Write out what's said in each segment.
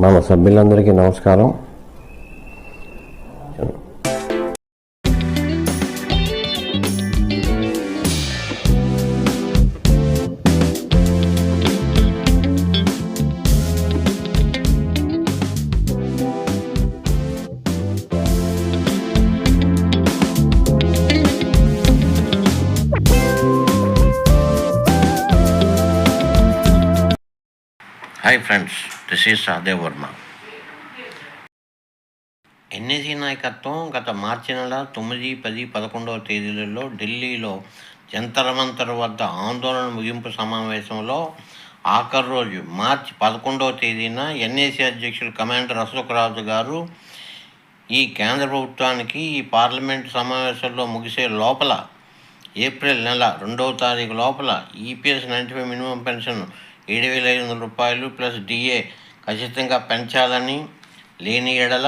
మన సభ్యులందరికీ నమస్కారం. Hi friends, this is Sahadev Varma. NAC నాయకత్వం గత మార్చి నెల 9, 10, 11వ తేదీలలో ఢిల్లీలో జంతర్ మంతర్ వద్ద ఆందోళన ముగింపు సమావేశంలో ఆఖరి రోజు మార్చి 11వ తేదీన ఎన్ఏసీ అధ్యక్షులు కమాండర్ అశోక్ రాజు గారు ఈ కేంద్ర ప్రభుత్వానికి ఈ పార్లమెంటు సమావేశాల్లో ముగిసే లోపల ఏప్రిల్ నెల 2వ తారీఖు లోపల ఈపీఎస్ 95 మినిమం పెన్షన్ 7,500 రూపాయలు ప్లస్ డిఏ ఖచ్చితంగా పెంచాలని, లేని ఎడల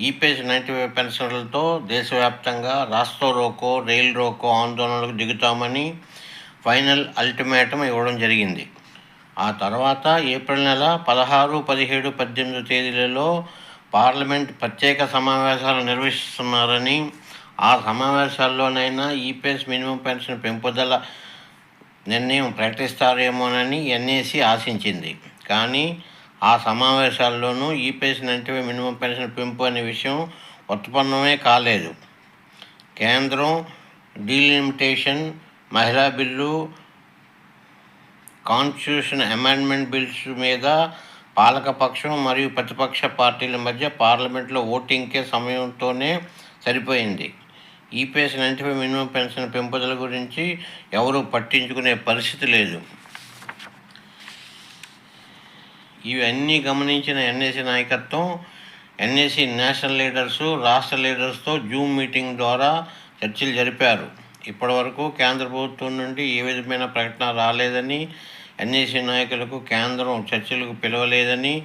ఈపీఎస్ 95 పెన్షన్లతో దేశవ్యాప్తంగా రాస్తా రోకో, రైల్ రోకో ఆందోళనలకు దిగుతామని ఫైనల్ అల్టిమేటం ఇవ్వడం జరిగింది. ఆ తర్వాత ఏప్రిల్ నెల 16, 17, 18 తేదీలలో పార్లమెంట్ ప్రత్యేక సమావేశాలు నిర్వహిస్తున్నారని, ఆ సమావేశాల్లోనైనా ఈపీఎస్ మినిమం పెన్షన్ పెంపుదల నిర్ణయం ప్రకటిస్తారేమోనని ఎన్ఏసీ ఆశించింది. కానీ ఆ సమావేశాల్లోనూ ఈపీఎస్ 95 మినిమం పెన్షన్ పెంపు అనే విషయం ఉత్పన్నమే కాలేదు. కేంద్రం డీలిమిటేషన్, మహిళా బిల్లు, కాన్స్టిట్యూషన్ అమెండ్మెంట్ బిల్స్ మీద పాలకపక్షం మరియు ప్రతిపక్ష పార్టీల మధ్య పార్లమెంట్లో ఓటింగ్కే సమయంతోనే సరిపోయింది. ఈపీఎస్ 95 మినిమం పెన్షన్ పెంపుదల గురించి ఎవరూ పట్టించుకునే పరిస్థితి లేదు. ఇవన్నీ గమనించిన ఎన్ఏసీ నాయకత్వం, ఎన్ఏసీ నేషనల్ లీడర్సు, రాష్ట్ర లీడర్స్తో జూమ్ మీటింగ్ ద్వారా చర్చలు జరిపారు. ఇప్పటివరకు కేంద్ర ప్రభుత్వం నుండి ఏ విధమైన ప్రకటన రాలేదని, ఎన్ఏసీ నాయకులకు కేంద్రం చర్చలకు పిలవలేదని,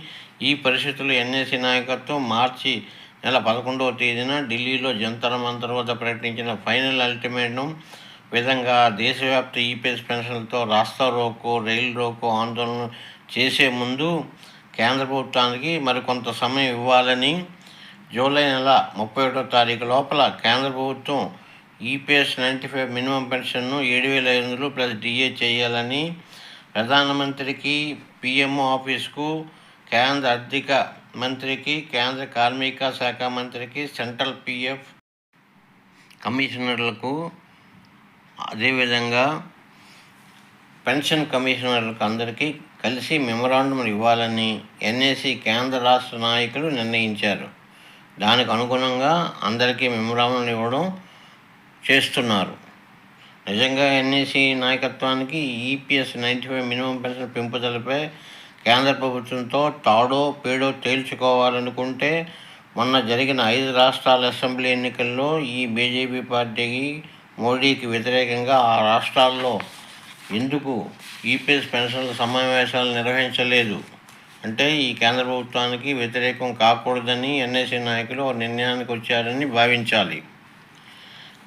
ఈ పరిస్థితుల్లో ఎన్ఏసీ నాయకత్వం మార్చి నెల 11వ తేదీన ఢిల్లీలో జంతర్ మంతర్ వద్ద ప్రకటించిన ఫైనల్ అల్టిమేటం విధంగా దేశవ్యాప్త ఈపీఎస్ పెన్షన్లతో రాస్తా రోకో, రైలు రోకో ఆందోళన చేసే ముందు కేంద్ర ప్రభుత్వానికి మరికొంత సమయం ఇవ్వాలని, జూలై నెల 31వ తారీఖు లోపల కేంద్ర ప్రభుత్వం ఈపీఎస్ 95 మినిమం పెన్షన్ను 7,500 ప్లస్ డిఏ చేయాలని ప్రధానమంత్రికి, పిఎంఓ ఆఫీస్కు, కేంద్ర ఆర్థిక మంత్రికి, కేంద్ర కార్మిక శాఖ మంత్రికి, సెంట్రల్ పిఎఫ్ కమిషనర్లకు, అదేవిధంగా పెన్షన్ కమిషనర్లకు అందరికీ కలిసి మెమొరాండం ఇవ్వాలని ఎన్ఏసీ కేంద్ర రాష్ట్ర నాయకులు నిర్ణయించారు. దానికి అనుగుణంగా అందరికీ మెమొరాండం ఇవ్వడం చేస్తున్నారు. నిజంగా ఎన్ఏసీ నాయకత్వానికి ఈపీఎస్ 95 మినిమం పెన్షన్ పెంపుదలపై కేంద్ర ప్రభుత్వంతో తాడో పేడో తేల్చుకోవాలనుకుంటే మొన్న జరిగిన 5 రాష్ట్రాల అసెంబ్లీ ఎన్నికల్లో ఈ బీజేపీ పార్టీకి, మోడీకి వ్యతిరేకంగా ఆ రాష్ట్రాల్లో ఎందుకు ఈపీఎస్ పెన్షన్ల సమావేశాలు నిర్వహించలేదు అంటే ఈ కేంద్ర ప్రభుత్వానికి వ్యతిరేకం కాకూడదని ఎన్ఏసీ నాయకులు ఒక నిర్ణయానికి వచ్చారని భావించాలి.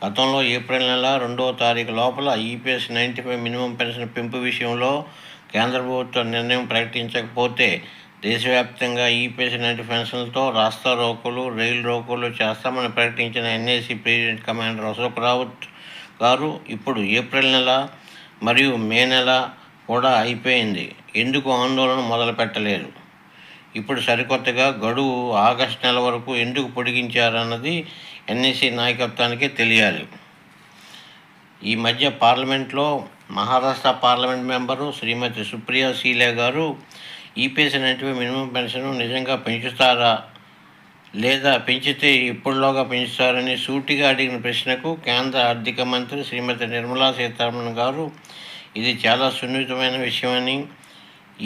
గతంలో ఏప్రిల్ నెల 2వ తారీఖు లోపల ఈపీఎస్ 95 మినిమం పెన్షన్ పెంపు విషయంలో కేంద్ర ప్రభుత్వం నిర్ణయం ప్రకటించకపోతే దేశవ్యాప్తంగా ఈపీఎస్ 95 పెన్షన్లతో రాస్తా రోకోలు, రైలు రోకోలు చేస్తామని ప్రకటించిన NAC president commander Ashok Rawat గారు ఇప్పుడు ఏప్రిల్ నెల మరియు మే నెల కూడా అయిపోయింది, ఎందుకు ఆందోళన మొదలు పెట్టలేదు? ఇప్పుడు సరికొత్తగా గడువు ఆగస్టు నెల వరకు ఎందుకు పొడిగించారన్నది ఎన్ఏసీ నాయకత్వానికే తెలియాలి. ఈ మధ్య పార్లమెంట్లో మహారాష్ట్ర పార్లమెంట్ మెంబరు శ్రీమతి సుప్రియా సీలే గారు ఈపీఎస్ 95 మినిమం పెన్షన్ నిజంగా పెంచుతారా లేదా పెంచితే ఎప్పుడులోగా పెంచుతారని సూటిగా అడిగిన ప్రశ్నకు కేంద్ర ఆర్థిక మంత్రి శ్రీమతి నిర్మలా సీతారామన్ గారు ఇది చాలా సున్నితమైన విషయమని,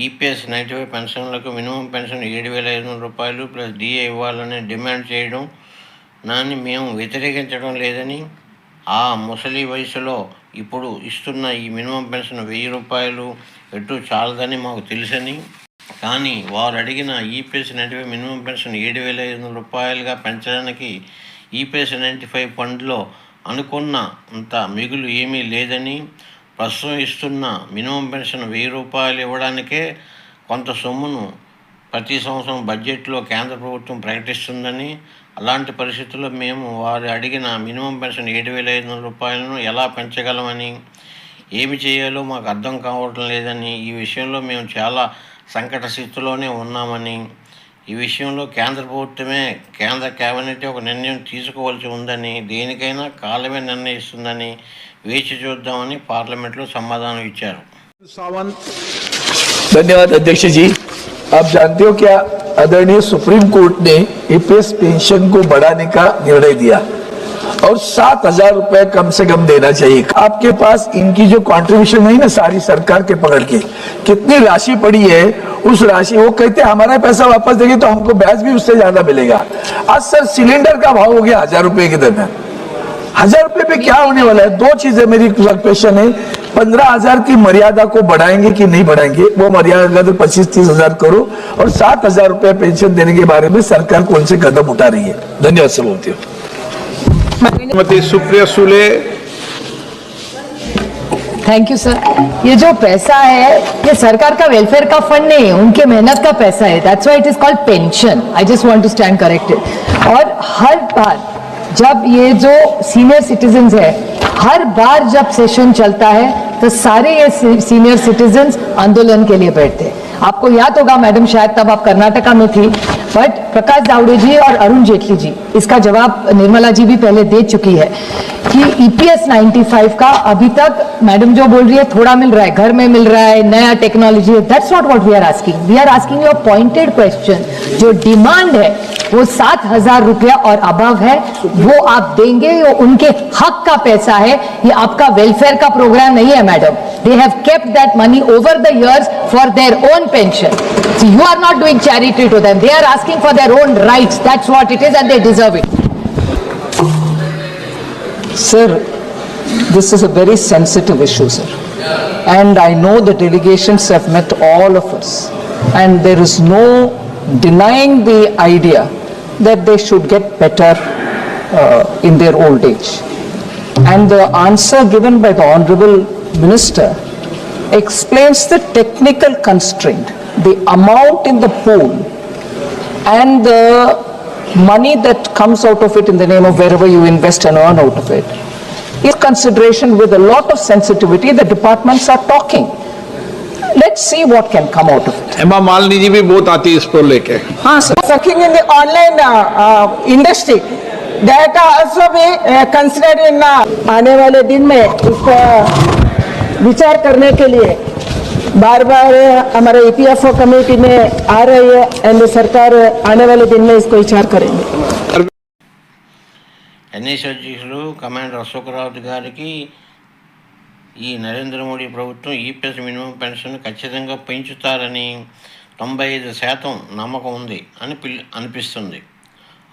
ఈపీఎస్ 95 పెన్షన్లకు మినిమం పెన్షన్ 7,500 రూపాయలు ప్లస్ డిఏ ఇవ్వాలని డిమాండ్ చేయడం దాన్ని మేము వ్యతిరేకించడం లేదని, ఆ ముసలి వయసులో ఇప్పుడు ఇస్తున్న ఈ మినిమం పెన్షన్ 1,000 రూపాయలు ఎటు చాలదని మాకు తెలుసని, కానీ వారు అడిగిన ఈపీఎస్ 95 మినిమం పెన్షన్ 7,500 రూపాయలుగా పెంచడానికి ఈపీఎస్ 95 ఫండ్లో అనుకున్న అంత మిగులు ఏమీ లేదని, ప్రస్తుతం ఇస్తున్న మినిమం పెన్షన్ 1,000 రూపాయలు ఇవ్వడానికే కొంత సొమ్మును ప్రతి సంవత్సరం బడ్జెట్లో కేంద్ర ప్రభుత్వం ప్రకటిస్తుందని, అలాంటి పరిస్థితుల్లో మేము వారు అడిగిన మినిమం పెన్షన్ 7,500 రూపాయలను ఎలా పెంచగలమని, ఏమి చేయాలో మాకు అర్థం కావటం లేదని, ఈ విషయంలో మేము చాలా సంకట స్థితిలోనే ఉన్నామని, ఈ విషయంలో కేంద్ర ప్రభుత్వమే, కేంద్ర కేబినెట్ ఒక నిర్ణయం తీసుకోవాల్సి ఉందని, దేనికైనా కాలమే నిర్ణయిస్తుందని వేచి చూద్దామని పార్లమెంట్లో సమాధానం ఇచ్చారు. सावंत, धन्यवाद अध्यक्ष जी। आप जानते हो क्या, आदरणीय सुप्रीम कोर्ट ने ईपीएस पेंशन को बढ़ाने का निर्णय दिया और 7,000 रुपए कम से कम देना चाहिए। आपके पास इनकी जो कंट्रीब्यूशन है ना, सारी सरकार के पकड़ के कितनी राशि पड़ी है, उस राशि वो कहते हैं हमारा पैसा वापस देंगे तो हमको ब्याज भी उससे ज्यादा मिलेगा। आज सर सिलेंडर का भाव हो गया 1,000 रुपए के दर में। 1,000 रुपए पे क्या होने वाला है? दो चीजें मेरी क्वेश्चन है, 15,000 की मर्यादा को बढ़ाएंगे कि नहीं बढ़ाएंगे, वो मर्यादा 25-30 हजार करो, और 7,000 रुपए पेंशन देने के बारे में सरकार कौन से कदम उठा रही है? धन्यवाद सर, बोलती हूँ। Shrimati Supriya Sule. Thank you sir. ये जो पैसा है ये सरकार का वेलफेयर का फंड नहीं है, उनके मेहनत का पैसा है। That's why it is called pension. I just want to stand corrected. और हर बार जब ये जो सीनियर सिटीजन्स है, हर बार जब सेशन चलता है तो सारे ये सीनियर सिटीजन्स आंदोलन के लिए बैठते हैं। आपको याद होगा मैडम, शायद तब आप कर्नाटका में थी, बट प्रकाश जावड़े जी और अरुण जेटली जी, इसका जवाब निर्मला जी भी पहले दे चुकी है कि ईपीएस 95 का अभी तक मैडम जो बोल रही है थोड़ा मिल रहा है, घर में मिल रहा है, नया टेक्नोलॉजी है। That's not what we are asking. We are asking your pointed question. जो डिमांड है वो 7,000 रुपया और अबव है, वो आप देंगे, ये उनके हक का पैसा है, ये आपका वेलफेयर का प्रोग्राम नहीं है madam. They have kept that money over the years for their own pension. So you are not doing charity to them. They are asking for their own rights. That's what it is, and they deserve it. Sir, this is a very sensitive issue, sir. And I know the delegations have met all of us. And there is no denying the idea that they should get better in their old age. And the answer given by the Honorable Minister explains the technical constraint, the amount in the pool and the money that comes out of it in the name of wherever you invest and earn out of it. In consideration with a lot of sensitivity, the departments are talking. Let's see what can come out of it. Hema Malini ji भी बहुत आती है इस पर लेके। हाँ sir. Working in the online industry, that also be considered in आने वाले दिन में इसका विचार करने के लिए बार बार हमारे ईपीएफओ कमेटी में आ रही है, एंड सरकार आने वाले दिन में इसको विचार करेंगे। ఎన్ఎస్ అధ్యక్షులు కమాండర్ అశోకరావు గారికి ఈ నరేంద్ర మోడీ ప్రభుత్వం ఈపీఎస్ మినిమం పెన్షన్ ఖచ్చితంగా పెంచుతారని 95% నమ్మకం ఉంది అని అనిపిస్తుంది.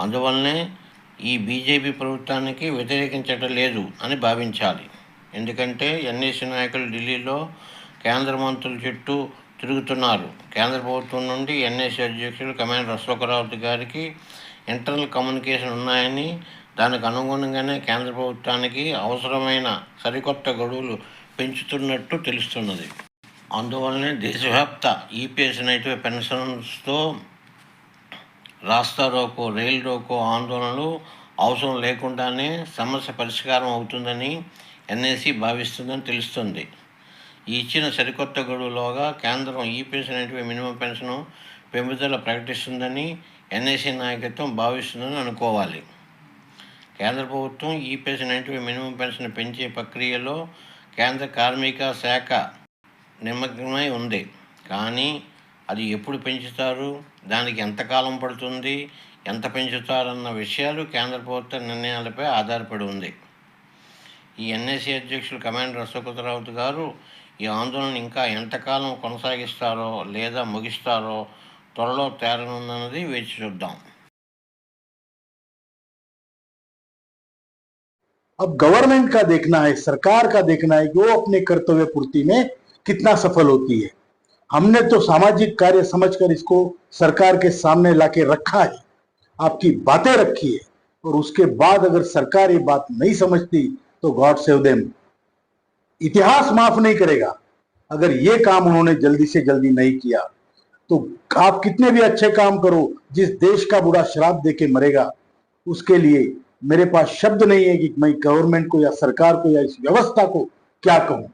అందువల్లనే ఈ బీజేపీ ప్రభుత్వానికి వ్యతిరేకించడం లేదు అని భావించాలి. ఎందుకంటే ఎన్ఎస్సీ నాయకులు ఢిల్లీలో కేంద్ర మంత్రుల చుట్టూ తిరుగుతున్నారు. కేంద్ర ప్రభుత్వం నుండి ఎన్ఎస్సీ అధ్యక్షులు కమాండర్ అశోకరావు గారికి ఇంటర్నల్ కమ్యూనికేషన్ ఉన్నాయని, దానికి అనుగుణంగానే కేంద్ర ప్రభుత్వానికి అవసరమైన సరికొత్త గడువులు పెంచుతున్నట్టు తెలుస్తున్నది. అందువల్లనే దేశవ్యాప్త ఈపీఎస్ నైతిక పెన్షన్స్తో రాస్తా రోకో, రైలు రోకో ఆందోళనలు అవసరం లేకుండానే సమస్య పరిష్కారం అవుతుందని ఎన్ఎస్సీ భావిస్తుందని తెలుస్తుంది. ఈ ఇచ్చిన సరికొత్త గడువులోగా కేంద్రం ఈపీఎస్ నైతిక మినిమం పెన్షన్ పెంపుదల ప్రకటిస్తుందని ఎన్ఎస్సీ నాయకత్వం భావిస్తుందని అనుకోవాలి. కేంద్ర ప్రభుత్వం ఈపీఎస్ నైతిక మినిమం పెన్షన్ పెంచే ప్రక్రియలో కేంద్ర కార్మిక శాఖ నిమగ్నమై ఉంది. కానీ అది ఎప్పుడు పెంచుతారు, దానికి ఎంతకాలం పడుతుంది, ఎంత పెంచుతారన్న విషయాలు కేంద్ర ప్రభుత్వ నిర్ణయాలపై ఆధారపడి ఉంది. ఈ ఎన్ఎస్సీ అధ్యక్షులు కమాండర్ అశోకరావు గారు ఈ ఆందోళన ఇంకా ఎంతకాలం కొనసాగిస్తారో లేదా ముగిస్తారో త్వరలో తేలనున్నది వేచి చూద్దాం. अब गवर्नमेंट का देखना है, सरकार का देखना है कि वो अपने कर्तव्य पूर्ति में कितना सफल होती है। हमने तो सामाजिक कार्य समझकर इसको सरकार के सामने लाके रखा है, आपकी बातें रखी है, और उसके बाद अगर सरकार ये बात नहीं समझती तो गॉड सेव देम। इतिहास माफ नहीं करेगा अगर ये काम उन्होंने जल्दी से जल्दी नहीं किया। तो आप कितने भी अच्छे काम करो, जिस देश का बुरा श्राप देके मरेगा, उसके लिए मेरे पास शब्द नहीं है कि मैं गवर्नमेंट को या सरकार को या इस व्यवस्था को क्या कहूं।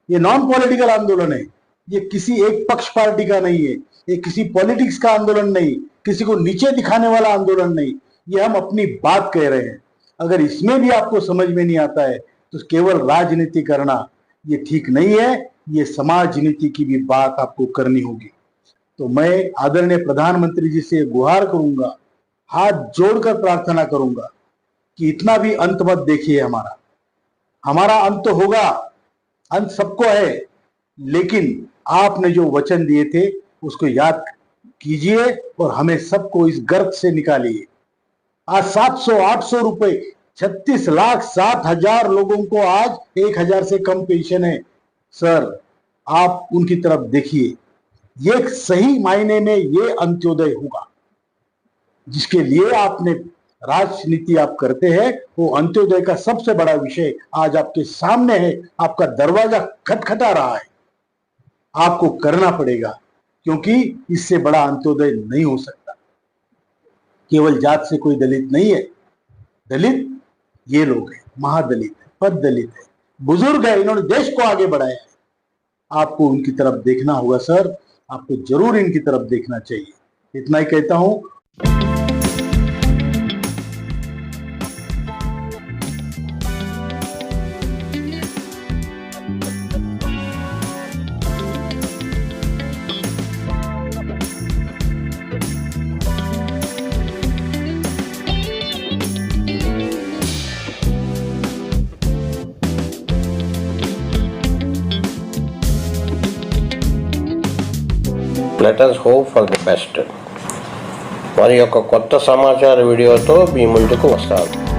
ये नॉन पॉलिटिकल आंदोलन है, ये किसी एक पक्ष पार्टी का नहीं है, ये किसी पॉलिटिक्स का आंदोलन नहीं, किसी को नीचे दिखाने वाला आंदोलन नहीं, ये हम अपनी बात कह रहे हैं। अगर इसमें भी आपको समझ में नहीं आता है तो केवल राजनीति करना ये ठीक नहीं है, ये समाज नीति की भी बात आपको करनी होगी। तो मैं आदरणीय प्रधानमंत्री जी से गुहार करूंगा, हाथ जोड़कर प्रार्थना करूंगा कि इतना भी अंत मत देखिए। हमारा अंत तो होगा, अंत सबको है, लेकिन आपने जो वचन दिए थे उसको याद कीजिए और हमें सबको इस गर्त से निकालिए। आज 700-800 रुपए, 36,07,000 लोगों को आज 1,000 से कम पेंशन है। सर, आप उनकी तरफ देखिए, ये सही मायने में ये अंत्योदय होगा जिसके लिए आपने राजनीति आप करते हैं। वो अंत्योदय का सबसे बड़ा विषय आज आपके सामने है, आपका दरवाजा खटखटा रहा है, आपको करना पड़ेगा, क्योंकि इससे बड़ा अंत्योदय नहीं हो सकता। केवल जात से कोई दलित नहीं है, दलित ये लोग हैं, महादलित है, पद दलित है, बुजुर्ग है, इन्होंने देश को आगे बढ़ाया है। आपको उनकी तरफ देखना होगा सर, आपको जरूर इनकी तरफ देखना चाहिए। इतना ही कहता हूं। Let us hope for the best. మరి యొక్క కొత్త సమాచార వీడియోతో మీ ముందుకు వస్తాను.